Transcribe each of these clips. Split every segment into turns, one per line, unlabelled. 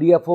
DFO,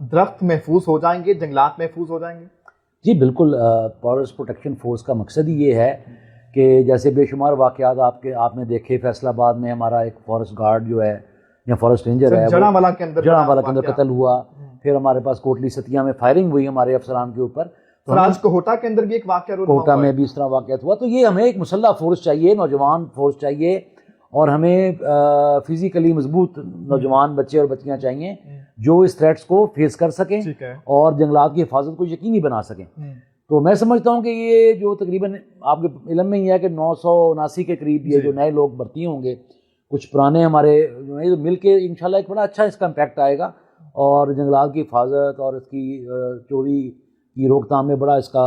درخت محفوظ ہو جائیں گے, جنگلات محفوظ ہو جائیں گے؟
جی بالکل. فارسٹ پروٹیکشن فورس کا مقصد ہی یہ ہے کہ جیسے بے شمار واقعات آپ نے دیکھے, فیصل آباد میں ہمارا ایک فارسٹ گارڈ جو ہے یا فارسٹ رینجر ہے,
جڑاوالا کے اندر
قتل ہوا. پھر ہمارے پاس کوٹلی ستیا میں فائرنگ ہوئی ہمارے افسران کے اوپر.
آج کوہٹا کے اندر بھی ایک واقعہ,
کوہٹا میں بھی اس طرح واقعات ہوا. تو یہ ہمیں ایک مسلح فورس چاہیے, نوجوان فورس چاہیے, اور ہمیں فزیکلی مضبوط نوجوان بچے اور بچیاں چاہیے جو اس تھریٹس کو فیس کر سکیں اور جنگلات کی حفاظت کو یقینی بنا سکیں. تو میں سمجھتا ہوں کہ یہ جو تقریباً آپ کے علم میں ہی ہے کہ 979 کے قریب یہ جو نئے لوگ بھرتی ہوں گے, کچھ پرانے ہمارے مل کے انشاءاللہ ایک بڑا اچھا اس کا امپیکٹ آئے گا, اور جنگلات کی حفاظت اور اس کی چوری کی روک تھام میں اس کا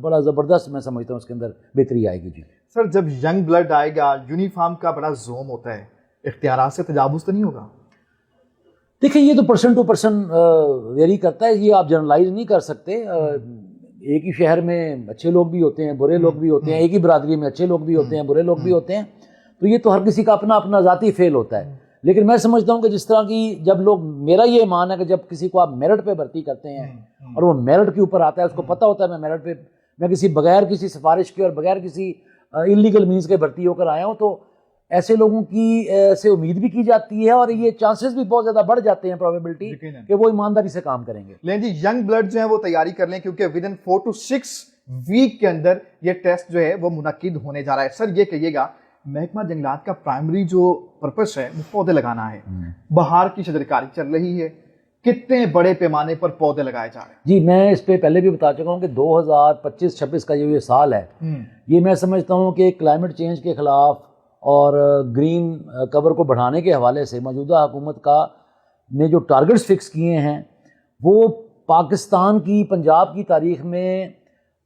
بڑا زبردست میں سمجھتا ہوں اس کے اندر بہتری آئے گی. جی
سر, جب ینگ بلڈ آئے گا, یونیفارم کا بڑا زوم ہوتا ہے, اختیارات سے تجاوز تو نہیں ہوگا؟
دیکھیں یہ تو پرسن ٹو پرسن ویری کرتا ہے, یہ آپ جنرلائز نہیں کر سکتے. ایک ہی شہر میں اچھے لوگ بھی ہوتے ہیں, برے لوگ بھی ہوتے ہیں, ایک ہی برادری میں اچھے لوگ بھی ہوتے ہیں, برے لوگ بھی ہوتے ہیں. تو یہ تو ہر کسی کا اپنا اپنا ذاتی فیل ہوتا ہے. لیکن میں سمجھتا ہوں کہ جس طرح کی جب لوگ, میرا یہ ایمان ہے کہ جب کسی کو آپ میرٹ پہ بھرتی کرتے ہیں اور وہ میرٹ کے اوپر آتا ہے, اس کو پتہ ہوتا ہے میں میرٹ پہ, میں کسی بغیر کسی سفارش کے اور بغیر کسی انلیگل مینس کے بھرتی ہو کر آیا ہوں, تو ایسے لوگوں کی سے امید بھی کی جاتی ہے, اور یہ چانسز بھی بہت زیادہ بڑھ جاتے ہیں, پروبیبلٹی کہ وہ ایمانداری سے کام کریں گے.
لیکن جی ینگ بلڈ جو ہے وہ تیاری کر لیں, کیونکہ ود ان 4 to 6 ویک کے اندر یہ ٹیسٹ جو ہے وہ منعقد ہونے جا رہا ہے. سر یہ کہیے گا, محکمہ جنگلات کا پرائمری جو پرپس ہے وہ پودے لگانا ہے, بہار کی شجرکاری چل رہی ہے, کتنے بڑے پیمانے پر پودے لگائے جا رہے ہیں؟
جی میں اس پہ پہلے بھی بتا چکا ہوں کہ 2025-26 کا یہ سال ہے, یہ میں سمجھتا ہوں کہ کلائمیٹ چینج کے خلاف اور گرین کور کو بڑھانے کے حوالے سے موجودہ حکومت نے جو ٹارگٹس فکس کیے ہیں وہ پاکستان کی, پنجاب کی تاریخ میں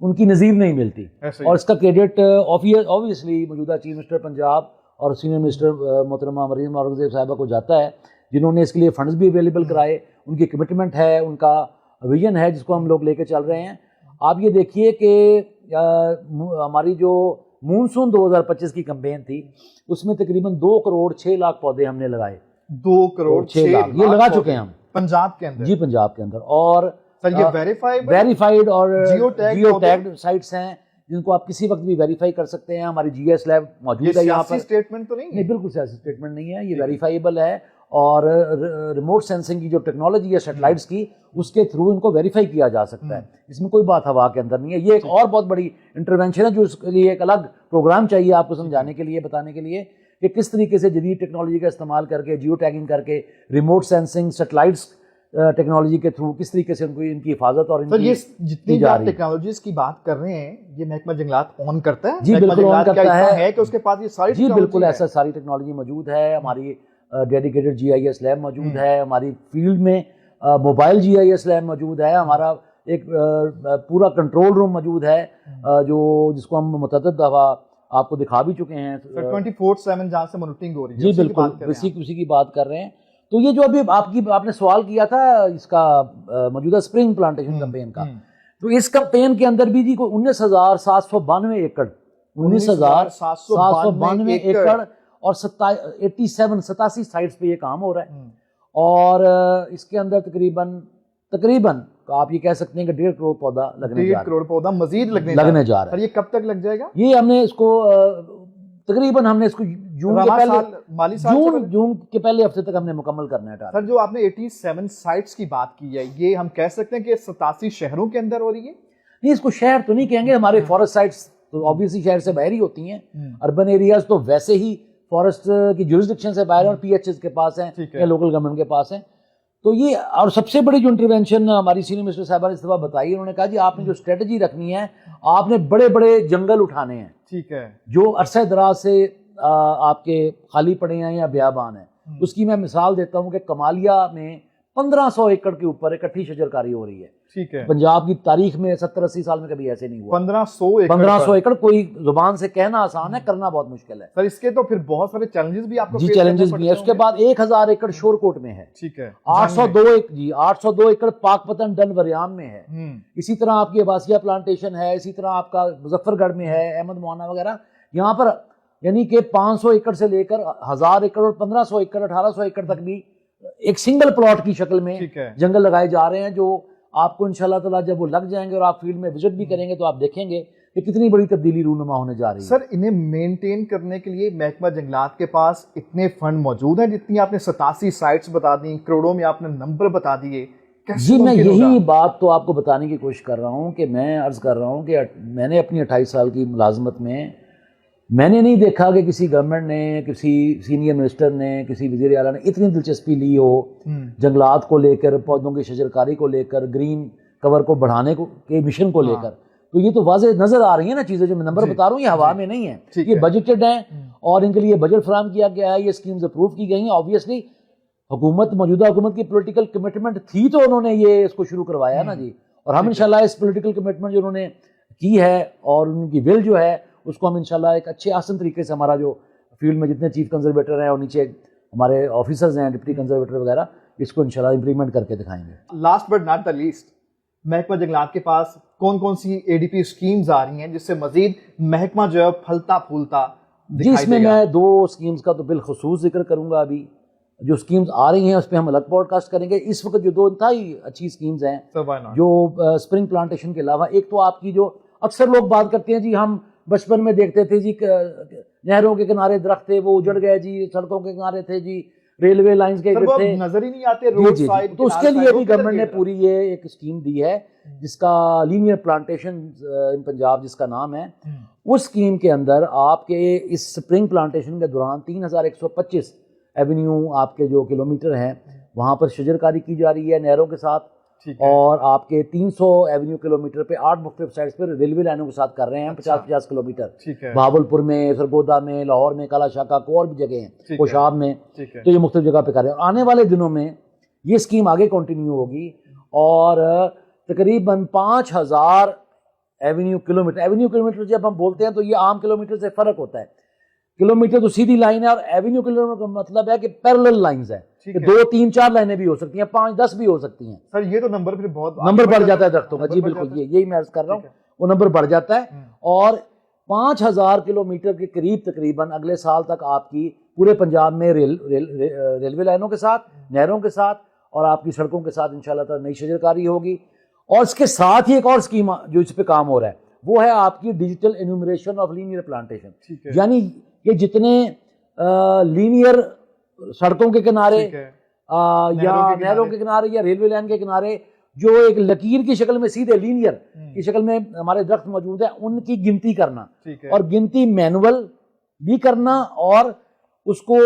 ان کی نظیر نہیں ملتی. اور اس کا کریڈٹ اوبویسلی موجودہ چیف منسٹر پنجاب اور سینئر منسٹر محترمہ مریم اورنگزیب صاحبہ کو جاتا ہے, جنہوں نے اس کے لیے فنڈز بھی اویلیبل کرائے. ان کی کمٹمنٹ ہے, ان کا ویژن ہے جس کو ہم لوگ لے کے چل رہے ہیں. آپ یہ دیکھیے کہ ہماری جو مونسون 2025 کی کمپین تھی, اس میں تقریباً 2 کروڑ 6 لاکھ پودے ہم نے لگائے.
2 کروڑ 6 لاکھ
یہ لگا چکے ہیں ہم
پنجاب کے اندر.
جی پنجاب کے اندر. اور
سر یہ
ویریفائڈ اور جیو
ٹیگڈ
سائٹس ہیں جن کو آپ کسی وقت بھی ویریفائی کر سکتے ہیں. ہماری جی ایس لیب موجود ہے یہاں پر.
اسٹیٹمنٹ تو نہیں؟
بالکل سیاسی اسٹیٹمنٹ نہیں ہے, یہ ویریفائیبل ہے. اور ریموٹ سینسنگ کی جو ٹیکنالوجی ہے سیٹلائٹس کی, اس کے تھرو ان کو ویریفائی کیا جا سکتا ہے. اس میں کوئی بات ہوا کے اندر نہیں ہے. یہ ایک اور بہت بڑی انٹرونشن ہے جو اس کے لیے ایک الگ پروگرام چاہیے آپ کو سمجھانے کے لیے, بتانے کے لیے کہ کس طریقے سے جدید ٹیکنالوجی کا استعمال کر کے, جیو ٹیگنگ کر کے, ریموٹ سینسنگ سیٹلائٹس ٹیکنالوجی کے تھرو کس طریقے سے ان کی حفاظت اور ان کی
جتنی بھی آپ ٹیکنالوجیز کی بات کر رہے ہیں یہ محکمہ جنگلات آن کرتا ہے؟
جی بالکل آن کرتا ہے
کہ اس کے پاس یہ ساری
جی بالکل ایسا ساری ٹیکنالوجی موجود ہے. ہماری dedicated G I S lab موجود ہے, ہماری فیلڈ میں mobile G I S lab موجود ہے, ہمارا ایک پورا کنٹرول روم موجود ہے جس کو ہم متعدد دفعہ آپ کو دکھا بھی چکے ہیں.
24/7 جہاں سے مانیٹرنگ ہو رہی ہے.
جی بالکل اسی کی بات کر رہے ہیں. تو یہ جو ابھی آپ نے سوال کیا تھا اس کا موجودہ اسپرنگ پلانٹیشن کمپین کا, تو اس کمپین کے اندر بھی جی کوئی 19,792 ایکڑ 19,792 ایکڑ اور 87 سائٹس پہ یہ کام ہو رہا ہے. اور اس کے اندر تقریباً آپ یہ کہہ سکتے ہیں کہ 1.5 کروڑ پودا لگنے جا رہا ہے.
1.5 کروڑ پودا مزید لگنے جا رہا ہے. یہ کب تک لگ جائے گا؟
یہ ہم نے اس کو تقریباً جون کے پہلے ہفتے تک ہم نے مکمل کرنا ہے.
سر جو آپ نے 87 سائٹس کی بات کی ہے, یہ ہم کہہ سکتے ہیں کہ 87 شہروں کے اندر ہو رہی ہے؟
نہیں, اس کو شہر تو نہیں کہیں گے. ہمارے فارسٹ سائٹس تو آبویسلی شہر سے باہر ہی ہوتی ہیں. اربن ایریاز تو ویسے ہی فارسٹ کی جورسڈکشن سے باہر اور پی ایچ ایس کے پاس ہیں یا لوکل گورنمنٹ کے پاس ہیں. تو یہ اور سب سے بڑی جو انٹرونشن ہماری سینئر منسٹر صاحبہ نے اس دفعہ بتائی, انہوں نے کہا جی آپ نے جو اسٹریٹجی رکھنی ہے, آپ نے بڑے بڑے جنگل اٹھانے ہیں.
ٹھیک ہے.
جو عرصہ دراز سے آپ کے خالی پڑے ہیں یا بیابان ہیں. اس کی میں مثال دیتا ہوں کہ کمالیہ میں 1500 ایکڑ کے اوپر اکٹھی شجرکاری ہو رہی ہے.
ٹھیک ہے.
پنجاب کی تاریخ میں 70-80 سال میں کبھی ایسے نہیں ہوا.
1500
ایکڑ کوئی زبان سے کہنا آسان ہے, کرنا بہت مشکل ہے.
سر اس کے تو پھر بہت سارے چیلنجز بھی آپ کو
چیلنجز بھی ہیں. اس کے بعد 1000 ایکڑ شور کوٹ میں ہے.
ٹھیک ہے.
802 ایکڑ پاک پتن ڈل وریان میں ہے. اسی طرح آپ کی عباسیہ پلانٹیشن ہے. اسی طرح آپ کا مظفر گڑھ میں ہے, احمد مولانا وغیرہ. یہاں پر یعنی کہ 500 ایکڑ سے لے کر 1000 ایکڑ اور 1500 ایکڑ 1800 ایکڑ تک بھی ایک سنگل پلاٹ کی شکل میں
ٹھیک ہے.
جنگل لگائے جا رہے ہیں جو آپ کو انشاءاللہ تعالیٰ جب وہ لگ جائیں گے اور آپ فیلڈ میں وزٹ بھی کریں گے تو آپ دیکھیں گے کہ کتنی بڑی تبدیلی رونما ہونے جا رہی ہے.
سر انہیں مینٹین کرنے کے لیے محکمہ جنگلات کے پاس اتنے فنڈ موجود ہیں؟ جتنی آپ نے 87 سائٹس بتا دیں، کروڑوں میں آپ نے نمبر بتا دیے،
جی میں یہی بات تو آپ کو بتانے کی کوشش کر رہا ہوں کہ میں عرض کر رہا ہوں کہ میں نے اپنی 28 سال کی ملازمت میں میں نے نہیں دیکھا کہ کسی گورنمنٹ نے، کسی سینئر منسٹر نے، کسی وزیر اعلیٰ نے اتنی دلچسپی لی ہو جنگلات کو لے کر، پودوں کی شجرکاری کو لے کر، گرین کور کو بڑھانے کے مشن کو لے کر. تو یہ تو واضح نظر آ رہی ہیں نا چیزیں، جو میں نمبر بتا رہا ہوں یہ ہوا میں نہیں ہے، یہ بجٹڈ ہیں اور ان کے لیے بجٹ فراہم کیا گیا ہے، یہ اسکیمز اپروو کی گئی ہیں. آبویسلی حکومت، موجودہ حکومت کی پولیٹیکل کمٹمنٹ تھی تو انہوں نے یہ اس کو شروع کروایا نا جی. اور ہم انشاءاللہ اس پولیٹیکل کمٹمنٹ جو انہوں نے کی ہے اور ان کی ول جو ہے اس کو ہم انشاءاللہ ایک اچھے آسن طریقے سے، ہمارا جو فیلڈ میں جتنے چیف کنزرویٹر ہیں اور نیچے ہمارے آفیسرز ہیں ڈپٹی کنزرویٹر وغیرہ، اس کو انشاءاللہ امپلیمنٹ کر کے دکھائیں گے.
Last but not the least, محکمہ جنگلات کے پاس کون کون سی ADP اسکیمز آ رہی ہیں جس سے مزید محکمہ جو ہے پھلتا پھولتا
جی؟ اس میں میں 2 اسکیمز کا تو بالخصوص ذکر کروں گا. ابھی جو اسکیمز آ رہی ہیں اس پہ ہم الگ پوڈ کاسٹ کریں گے. اس وقت جو 2 انتہائی اچھی اسکیمز ہیں جو اسپرنگ پلانٹیشن کے علاوہ، ایک تو آپ کی جو اکثر لوگ بات کرتے ہیں جی، ہم بچپن میں دیکھتے تھے جی نہروں کے کنارے درخت تھے وہ اجڑ گئے جی، سڑکوں کے کنارے تھے جی، ریلوے لائنز کے تھے،
نظر ہی نہیں آتے روڈ سائڈ.
تو اس کے لیے بھی گورنمنٹ نے پوری یہ ایک اسکیم دی ہے جس کا لینئر پلانٹیشن ان پنجاب جس کا نام ہے. اس اسکیم کے اندر آپ کے اس اسپرنگ پلانٹیشن کے دوران 3125 ایونیو آپ کے جو کلومیٹر ہیں وہاں پر شجرکاری کی جا رہی ہے نہروں کے ساتھ، اور آپ کے 300 ایونیو کلومیٹر پہ 8 مختلف سائٹس پہ ریلوے لائنوں کے ساتھ کر رہے ہیں 50-50 کلومیٹر. بہاولپور میں، سرگودا میں، لاہور میں، کالا شاکا کو اور بھی جگہ ہیں، کوشاب میں، تو یہ مختلف جگہ پہ کر رہے ہیں. آنے والے دنوں میں یہ اسکیم آگے کنٹینیو ہوگی اور تقریباً 5000 ایونیو کلومیٹر جب ہم بولتے ہیں تو یہ عام کلومیٹر سے فرق ہوتا ہے. کلومیٹر تو سیدھی لائن ہے اور ایونیو کلومیٹر کا مطلب ہے کہ پیرلل لائنز ہیں، کہ 2 3 4 لائنیں بھی ہو سکتی ہیں، 5 10 بھی ہو سکتی ہیں.
سر یہ تو نمبر پھر بہت
نمبر بڑھ جاتا ہے درختوں کا. جی بالکل، یہی میں عرض کر رہا ہوں، وہ نمبر بڑھ جاتا ہے. اور 5000 کلومیٹر کے قریب تقریباً اگلے سال تک آپ کی پورے پنجاب میں ریلوے لائنوں کے ساتھ، نہروں کے ساتھ اور آپ کی سڑکوں کے ساتھ انشاءاللہ تعالی نئی شجرکاری ہوگی. اور اس کے ساتھ ہی ایک اور اسکیم جو اس پہ کام ہو رہا ہے وہ ہے آپ کی digital enumeration of linear plantation. یعنی یہ جتنے لینئر سڑکوں کے کنارے یا نہروں کے کنارے یا ریلوے لائن کے کنارے جو ایک لکیر کی شکل میں سیدھے لینئر کی شکل میں ہمارے درخت موجود ہیں، ان کی گنتی کرنا، اور گنتی مینول بھی کرنا اور اس کو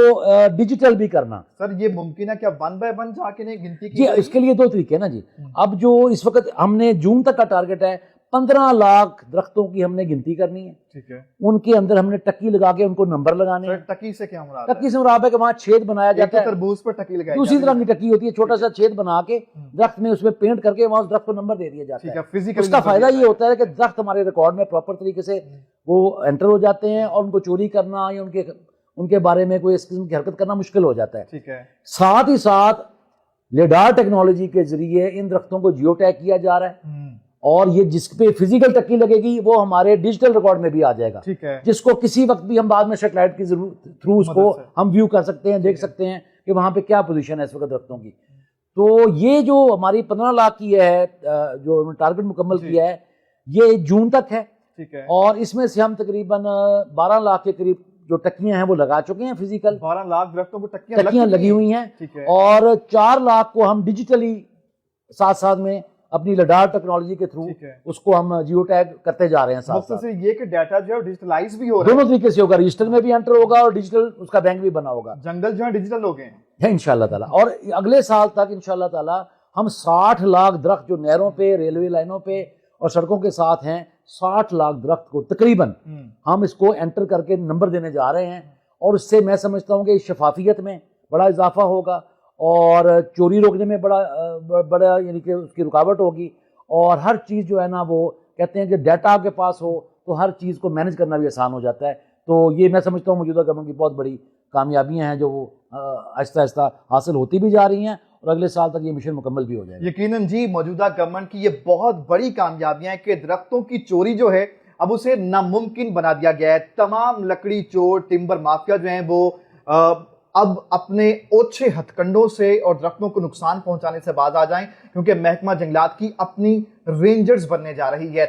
ڈیجیٹل بھی کرنا.
سر یہ ممکن ہے کیا 1 by 1 جا کے نہیں گنتی کی؟
جی اس کے لیے 2 طریقے ہیں نا جی. اب جو اس وقت ہم نے جون تک کا ٹارگٹ ہے، 15 لاکھ درختوں کی ہم نے گنتی کرنی ہے.
ٹھیک ہے.
ان کے اندر ہم نے ٹکی لگا کے ان کو نمبر لگانے ہیں.
ٹکی سے کیا مراد ہے؟
ٹکی سے مراد ہے کہ وہاں چھید بنایا جاتا ہے،
تربوز پر ٹکی لگائی
دوسری طرح کی ٹکی ہوتی ہے، چھوٹا سا چھید بنا کے درخت میں اس میں پینٹ کر کے وہاں اس درخت کو نمبر دے دیا جاتا ہے. اس کا فائدہ یہ ہوتا ہے کہ درخت ہمارے ریکارڈ میں پراپر طریقے سے وہ انٹر ہو جاتے ہیں اور ان کو چوری کرنا یا ان کے بارے میں کوئی اس قسم کی حرکت کرنا مشکل ہو جاتا ہے.
ٹھیک ہے.
ساتھ ہی ساتھ لیڈار ٹیکنالوجی کے ذریعے ان درختوں کو جیو ٹیگ کیا جا رہا ہے، اور یہ جس پہ فزیکل ٹکی لگے گی وہ ہمارے ڈیجیٹل ریکارڈ میں بھی آ جائے گا، جس کو کسی وقت بھی ہم بعد میں سیٹلائٹ کی تھرو اس کو ہم ویو کر سکتے ہیں، دیکھ سکتے ہیں کہ وہاں پہ کیا پوزیشن ہے اس وقت درختوں کی. تو یہ جو ہماری 15 لاکھ کی ہے جو ٹارگٹ مکمل کیا ہے یہ جون تک ہے، اور اس میں سے ہم تقریباً 12 لاکھ کے قریب جو ٹکیاں ہیں وہ لگا چکے ہیں فزیکل.
12 لاکھ درختوں کو
ٹکیاں لگی ہوئی ہیں، اور 4 لاکھ کو ہم ڈیجیٹلی ساتھ ساتھ میں اپنی لیڈار ٹیکنالوجی کے تھرو اس کو ہم جیو ٹیگ کرتے جا رہے ہیں. ساتھ
مقصد یہ کہ ڈیٹا جو ہے ڈیجیٹلائز بھی ہو رہا ہے،
دونوں طریقے سے ہوگا، رجسٹر میں بھی انٹر ہوگا اور ڈیجیٹل اس کا بینک بھی بنا ہوگا.
جنگل جو ہے ڈیجیٹل ہو گئے ہیں
انشاءاللہ تعالیٰ. اور اگلے سال تک انشاءاللہ تعالیٰ ہم 60 لاکھ درخت جو نہروں پہ، ریلوے لائنوں پہ اور سڑکوں کے ساتھ ہیں، 60 لاکھ درخت کو تقریباً ہم اس کو انٹر کر کے نمبر دینے جا رہے ہیں. اور اس سے میں سمجھتا ہوں کہ شفافیت میں بڑا اضافہ ہوگا اور چوری روکنے میں بڑا یعنی کہ اس کی رکاوٹ ہوگی. اور ہر چیز جو ہے نا وہ کہتے ہیں کہ ڈیٹا آپ کے پاس ہو تو ہر چیز کو مینج کرنا بھی آسان ہو جاتا ہے. تو یہ میں سمجھتا ہوں موجودہ گورنمنٹ کی بہت بڑی کامیابیاں ہیں جو وہ آہستہ آہستہ حاصل ہوتی بھی جا رہی ہیں، اور اگلے سال تک یہ مشن مکمل بھی ہو جائے گا.
یقیناً جی موجودہ گورنمنٹ کی یہ بہت بڑی کامیابیاں ہیں کہ درختوں کی چوری جو ہے اب اسے ناممکن بنا دیا گیا ہے. تمام لکڑی چور، ٹمبر مافیا جو ہیں وہ اب اپنے اوچھے ہتھ کنڈوں سے اور درختوں کو نقصان پہنچانے سے باز آ جائیں، کیونکہ محکمہ جنگلات کی اپنی رینجرز بننے جا رہی ہے۔